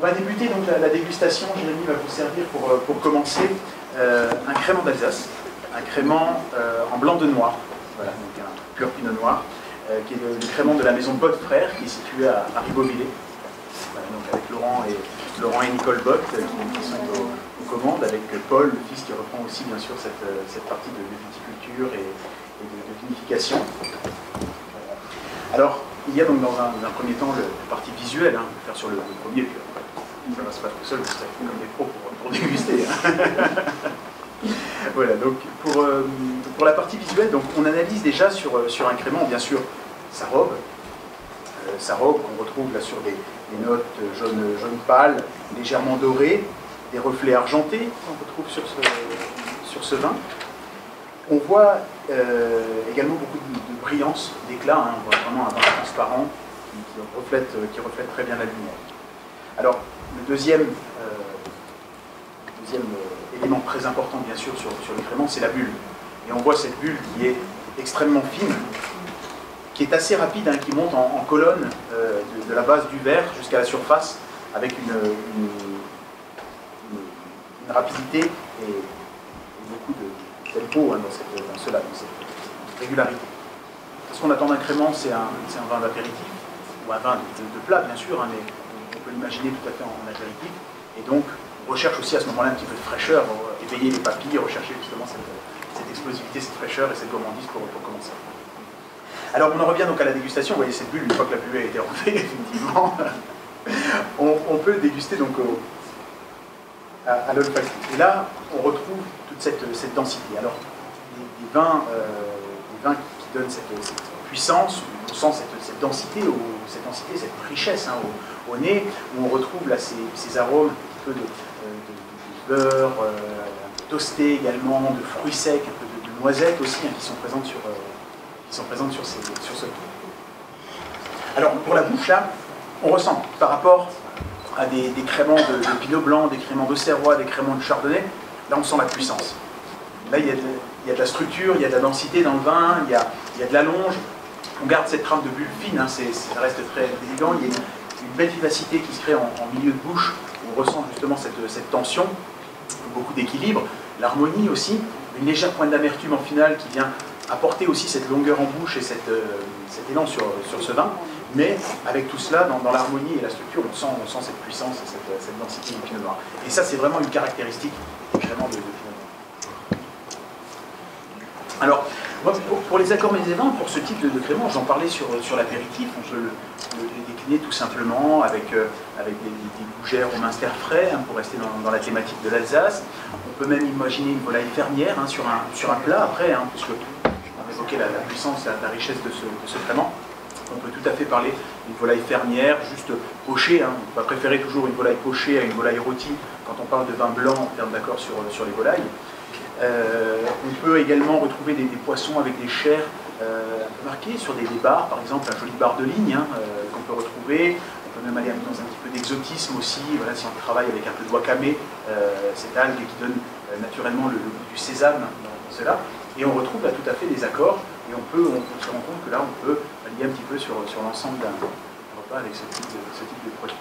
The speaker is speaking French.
va débuter donc la dégustation. Jérémy va vous servir pour commencer un crément d'Alsace, un crément en blanc de noir, voilà, donc un pur pinot noir, qui est le crément de la maison Bott Frères, qui est située à Ribeauvillé, voilà, donc avec Laurent et Nicole Bott qui sont aux commandes, avec Paul, le fils, qui reprend aussi bien sûr cette partie de viticulture et de vinification. Alors, il y a donc dans un premier temps la partie visuelle, hein, on va faire sur le premier, puis ça va se faire tout seul, vous serez comme des pros pour déguster. Hein. Voilà, donc pour la partie visuelle, donc on analyse déjà sur un crément, bien sûr, sa robe qu'on retrouve là sur des notes jaune pâle, légèrement dorées, des reflets argentés qu'on retrouve sur ce vin. On voit également beaucoup de brillance, d'éclat, hein. On voit vraiment un vin transparent qui reflète très bien la lumière. Alors, le deuxième élément très important, bien sûr, sur le crément, c'est la bulle. Et on voit cette bulle qui est extrêmement fine, qui est assez rapide, hein, qui monte en colonne de la base du verre jusqu'à la surface, avec une rapidité et beaucoup de tempo, hein, dans cette régularité. Ce qu'on attend d'un crément, c'est un vin d'apéritif, ou un vin de plat, bien sûr, hein, mais on peut l'imaginer tout à fait en apéritif. Et donc, on recherche aussi à ce moment-là un petit peu de fraîcheur, éveiller les papilles, rechercher justement cette explosivité, cette fraîcheur et cette gourmandise pour commencer. Alors, on en revient donc à la dégustation. Vous voyez cette bulle, une fois que la bulle a été enlevée, effectivement, on peut le déguster donc à l'olfactif. Et là, on retrouve toute cette densité. Alors, des vins qui donnent cette puissance, on sent cette densité, cette richesse, hein, au nez, où on retrouve là ces arômes un peu de beurre, un peu toasté également, de fruits secs, un peu de noisettes aussi, hein, qui sont présentes sur ce vin. Alors, pour la bouche, là, on ressent par rapport à des créments de pinot blanc, des créments d'auxerrois, des créments de chardonnay, là on sent la puissance. Là il y a de la structure, il y a de la densité dans le vin, il y a de l'allonge, on garde cette trame de bulle fine, hein, ça reste très élégant, il y a une belle vivacité qui se crée en milieu de bouche, on ressent justement cette tension, beaucoup d'équilibre, l'harmonie aussi, une légère pointe d'amertume en finale qui vient apporter aussi cette longueur en bouche et cet élan sur ce vin. Mais avec tout cela, dans l'harmonie et la structure, on sent cette puissance et cette densité du pinot noir. Et ça, c'est vraiment une caractéristique du crément de pinot noir. Alors, moi, pour les accords mésévins, pour ce type de crément, j'en parlais sur l'apéritif, on peut le décliner tout simplement avec des gougères au minster frais, hein, pour rester dans la thématique de l'Alsace. On peut même imaginer une volaille fermière, hein, sur un plat après, hein, puisque on a évoqué la puissance, la richesse de ce crément. On peut tout à fait parler d'une volaille fermière, juste pochée. Hein. On va préférer toujours une volaille pochée à une volaille rôtie quand on parle de vin blanc en termes d'accord sur les volailles. On peut également retrouver des poissons avec des chairs un peu marquées sur des bars, par exemple un joli bar de ligne, hein, qu'on peut retrouver. On peut même aller dans un petit peu d'exotisme aussi, voilà, si on travaille avec un peu de wakame, cette algue qui donne naturellement le goût du sésame dans cela. Et on retrouve là tout à fait des accords, et on se rend compte que là on peut lier un petit peu sur l'ensemble d'un repas avec ce type de produit.